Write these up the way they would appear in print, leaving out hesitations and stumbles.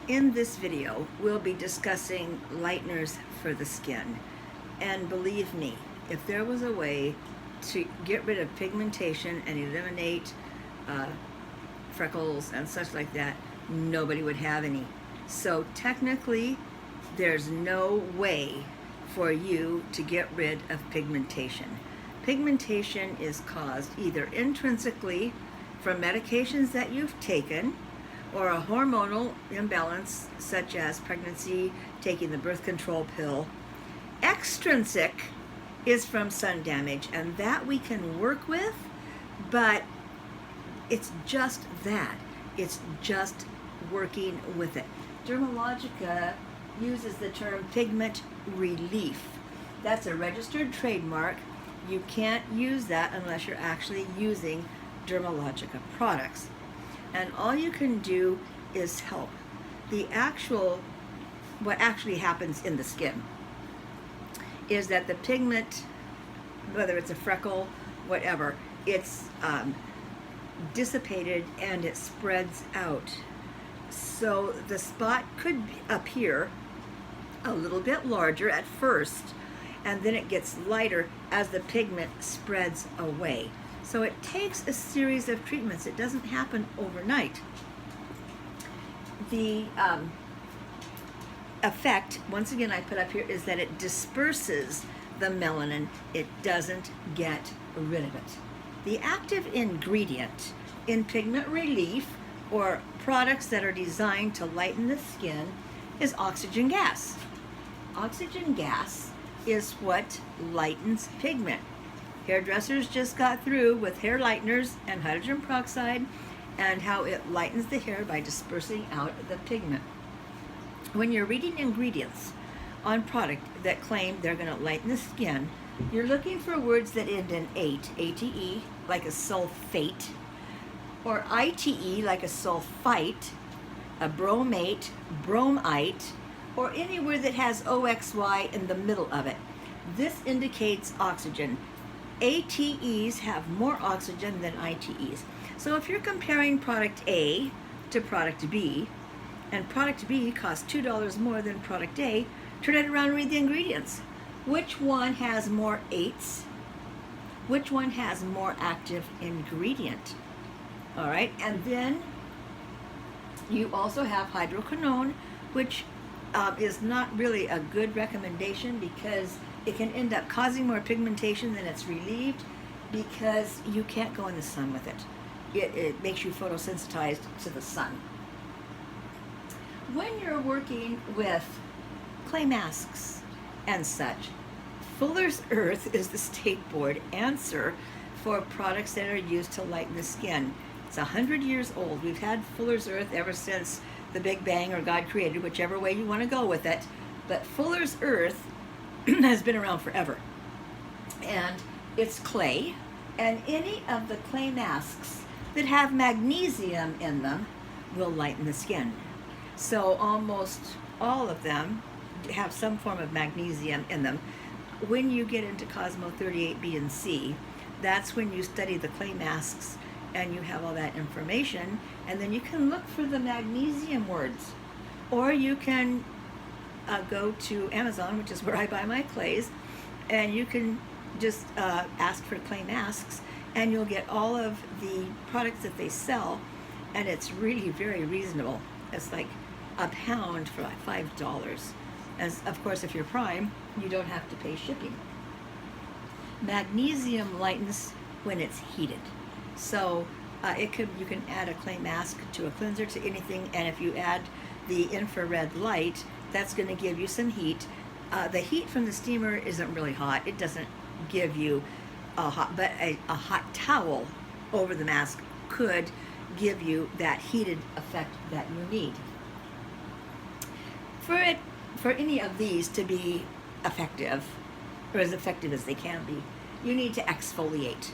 In this video, we'll be discussing lighteners for the skin. And believe me, if there was a way to get rid of pigmentation and eliminate freckles and such like that, nobody would have any. So technically, there's no way for you to get rid of pigmentation. Pigmentation is caused either intrinsically from medications that you've taken, or a hormonal imbalance such as pregnancy, taking the birth control pill. Extrinsic is from sun damage, and that we can work with, but it's just that. It's just working with it. Dermalogica uses the term pigment relief. That's a registered trademark. You can't use that unless you're actually using Dermalogica products. And all you can do is help. What actually happens in the skin is that the pigment, whether it's a freckle, whatever, it's dissipated and it spreads out. So the spot could appear a little bit larger at first, and then it gets lighter as the pigment spreads away. So it takes a series of treatments. It doesn't happen overnight. The effect, once again I put up here, is that it disperses the melanin. It doesn't get rid of it. The active ingredient in pigment relief, or products that are designed to lighten the skin, is oxygen gas. Oxygen gas is what lightens pigment. Hairdressers just got through with hair lighteners and hydrogen peroxide and how it lightens the hair by dispersing out the pigment. When you're reading ingredients on product that claim they're going to lighten the skin, you're looking for words that end in ate, A-T-E, like a sulfate, or I-T-E, like a sulfite, a bromate, bromite, or any word that has O-X-Y in the middle of it. This indicates oxygen. ATEs have more oxygen than ITEs. So if you're comparing product A to product B, and product B costs $2 more than product A, turn it around and read the ingredients. Which one has more eights? Which one has more active ingredient? All right, and then you also have hydroquinone, which is not really a good recommendation because it can end up causing more pigmentation than it's relieved, because you can't go in the sun with it. It makes you photosensitized to the sun. When you're working with clay masks and such, Fuller's Earth is the state board answer for products that are used to lighten the skin. It's 100 years old. We've had Fuller's Earth ever since the Big Bang, or God created, whichever way you want to go with it. But Fuller's Earth has been around forever. And it's clay, and any of the clay masks that have magnesium in them will lighten the skin. So almost all of them have some form of magnesium in them. When you get into Cosmo 38B and C, that's when you study the clay masks and you have all that information, and then you can look for the magnesium words. Or you can go to Amazon, which is where I buy my clays, and you can just ask for clay masks, and you'll get all of the products that they sell, and it's really very reasonable. It's like a pound for like $5. As of course, if you're Prime, you don't have to pay shipping. Magnesium lightens when it's heated, so you can add a clay mask to a cleanser, to anything, and if you add the infrared light, that's going to give you some heat. The heat from the steamer isn't really hot. It doesn't give you a hot, but a hot towel over the mask could give you that heated effect that you need. For any of these to be effective, or as effective as they can be, you need to exfoliate.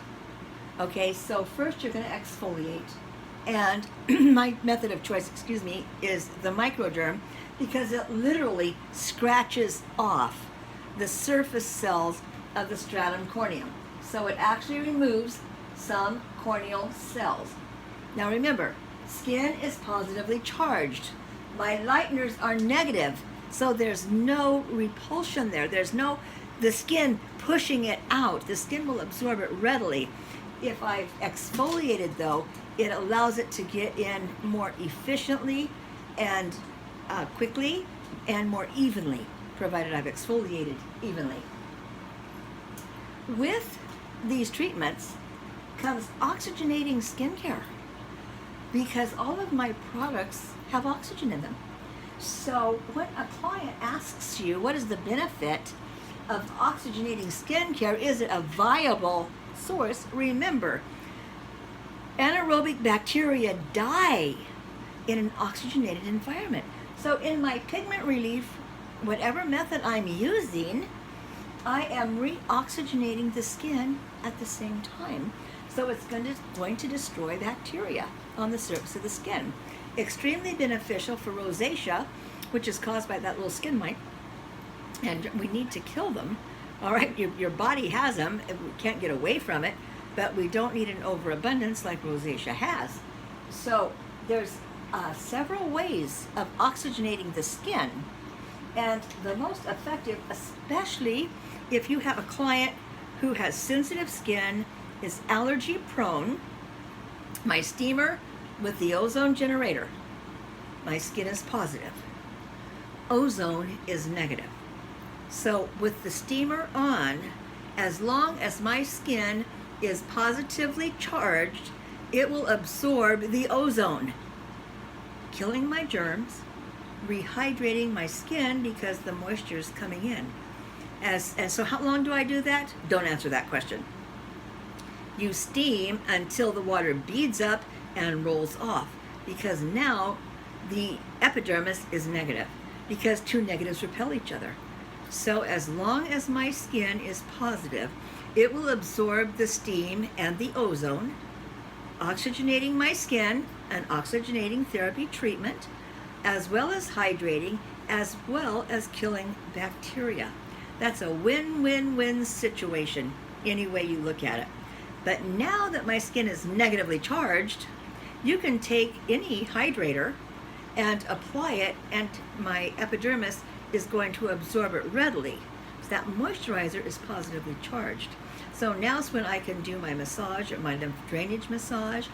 Okay, so first you're going to exfoliate, and my method of choice, is the microderm, because it literally scratches off the surface cells of the stratum corneum. So it actually removes some corneal cells. Now remember, skin is positively charged. My lighteners are negative, so there's no repulsion there. There's no, the skin pushing it out. The skin will absorb it readily. If I've exfoliated though, it allows it to get in more efficiently and quickly and more evenly, provided I've exfoliated evenly. With these treatments comes oxygenating skincare, because all of my products have oxygen in them. So when a client asks you what is the benefit of oxygenating skincare, is it a viable source? Remember, anaerobic bacteria die in an oxygenated environment. So in my pigment relief, whatever method I'm using, I am re-oxygenating the skin at the same time. So it's going to destroy bacteria on the surface of the skin. Extremely beneficial for rosacea, which is caused by that little skin mite. And we need to kill them. All right, your body has them, and we can't get away from it, but we don't need an overabundance like rosacea has. So there's several ways of oxygenating the skin, and the most effective, especially if you have a client who has sensitive skin, is allergy prone. My steamer with the ozone generator, my skin is positive. Ozone is negative. So with the steamer on, as long as my skin is positively charged, it will absorb the ozone, killing my germs, rehydrating my skin because the moisture is coming in. And so how long do I do that? Don't answer that question. You steam until the water beads up and rolls off, because now the epidermis is negative, because two negatives repel each other. So as long as my skin is positive, it will absorb the steam and the ozone, oxygenating my skin, an oxygenating therapy treatment, as well as hydrating, as well as killing bacteria. That's a win-win-win situation, any way you look at it. But now that my skin is negatively charged, you can take any hydrator and apply it, and my epidermis is going to absorb it readily. So that moisturizer is positively charged. So now's when I can do my massage or my lymph drainage massage,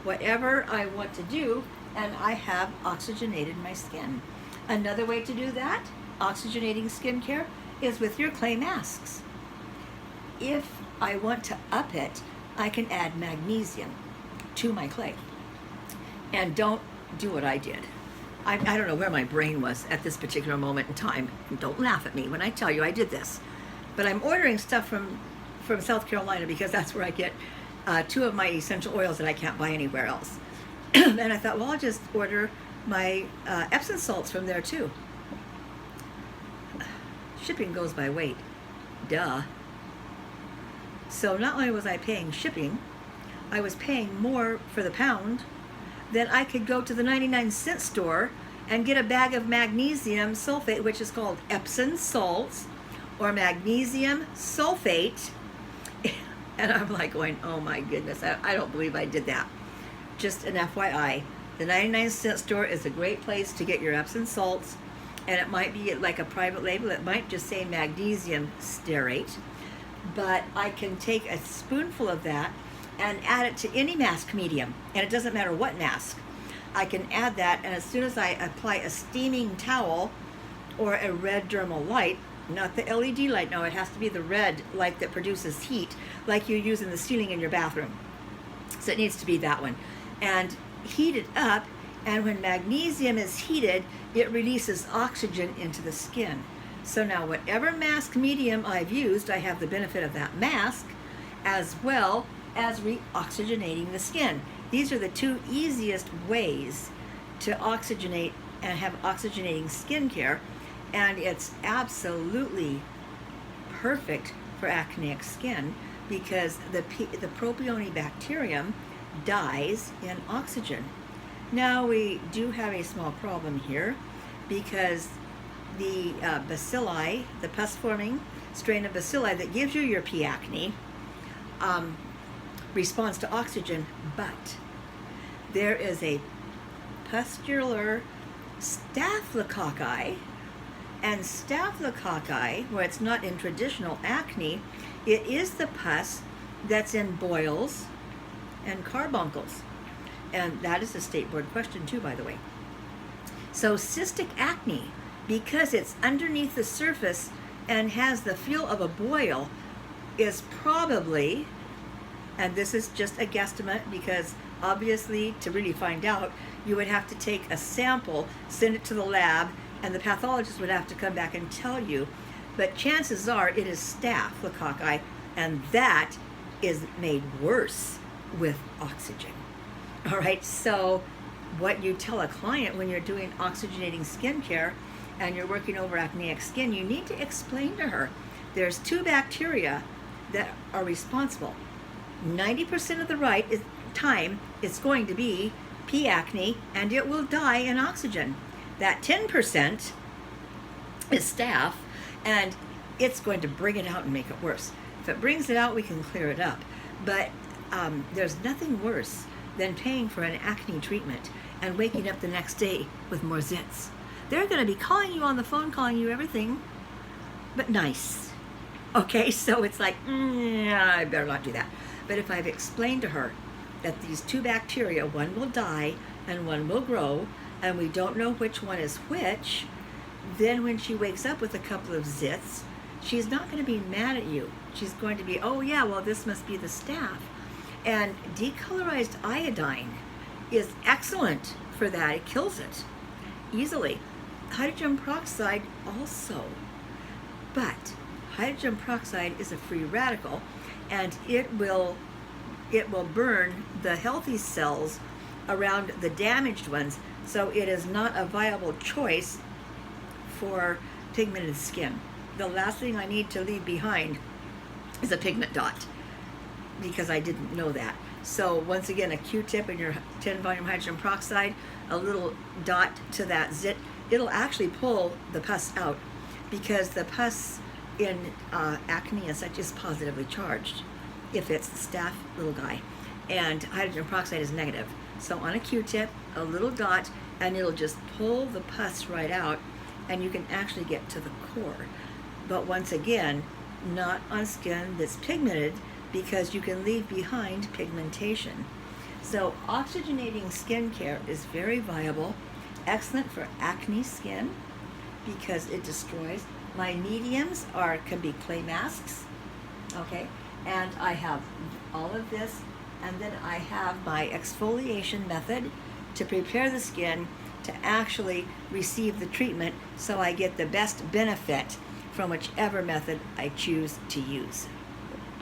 whatever I want to do, and I have oxygenated my skin. Another way to do that, oxygenating skincare, is with your clay masks. If I want to up it, I can add magnesium to my clay. And don't do what I did. I don't know where my brain was at this particular moment in time. And don't laugh at me when I tell you I did this. But I'm ordering stuff from South Carolina, because that's where I get two of my essential oils that I can't buy anywhere else. And I thought, well, I'll just order my Epsom salts from there too. Shipping goes by weight. Duh. So not only was I paying shipping, I was paying more for the pound. Then I could go to the 99-cent store and get a bag of magnesium sulfate, which is called Epsom salts, or magnesium sulfate. And I'm like going, oh my goodness, I don't believe I did that. Just an FYI, the 99-cent store is a great place to get your Epsom salts, and it might be like a private label. It might just say magnesium stearate, but I can take a spoonful of that and add it to any mask medium, and it doesn't matter what mask. I can add that, and as soon as I apply a steaming towel or a red dermal light, not the LED light, no, it has to be the red light that produces heat, like you use in the ceiling in your bathroom. So it needs to be that one. And heat it up, and when magnesium is heated, it releases oxygen into the skin. So now whatever mask medium I've used, I have the benefit of that mask, as well as re-oxygenating the skin. These are the two easiest ways to oxygenate and have oxygenating skincare, and it's absolutely perfect for acneic skin, because the Propionibacterium dies in oxygen. Now we do have a small problem here, because the bacilli, the pus-forming strain of bacilli that gives you your P. acne, responds to oxygen, but there is a pustular staphylococci. And staphylococci, where it's not in traditional acne, it is the pus that's in boils and carbuncles. And that is a state board question too, by the way. So cystic acne, because it's underneath the surface and has the feel of a boil, is probably, and this is just a guesstimate because obviously to really find out, you would have to take a sample, send it to the lab, and the pathologist would have to come back and tell you. But chances are it is staphylococci, and that is made worse with oxygen. All right, so what you tell a client when you're doing oxygenating skincare and you're working over acneic skin, you need to explain to her there's 2 bacteria that are responsible. 90% of the time it's going to be P. acne, and it will die in oxygen. That 10% is staph, and it's going to bring it out and make it worse. If it brings it out, we can clear it up. But there's nothing worse than paying for an acne treatment and waking up the next day with more zits. They're going to be calling you on the phone, calling you everything but nice. Okay, so it's like, I better not do that. But if I've explained to her that these 2 bacteria, one will die and one will grow, and we don't know which one is which, then when she wakes up with a couple of zits, she's not going to be mad at you. She's going to be, oh yeah, well this must be the staph. And decolorized iodine is excellent for that. It kills it easily. Hydrogen peroxide also. But hydrogen peroxide is a free radical, and it will burn the healthy cells around the damaged ones, so it is not a viable choice for pigmented skin. The last thing I need to leave behind is a pigment dot, because I didn't know that. So once again, a Q-tip in your 10 volume hydrogen peroxide, a little dot to that zit, it'll actually pull the pus out, because the pus in acne and such is positively charged if it's the staph little guy, and hydrogen peroxide is negative. So on a Q-tip, a little dot, and it'll just pull the pus right out, and you can actually get to the core. But once again, not on skin that's pigmented, because you can leave behind pigmentation. So oxygenating skincare is very viable, excellent for acne skin because it destroys. My mediums can be clay masks, okay? And I have all of this, and then I have my exfoliation method to prepare the skin to actually receive the treatment, so I get the best benefit from whichever method I choose to use.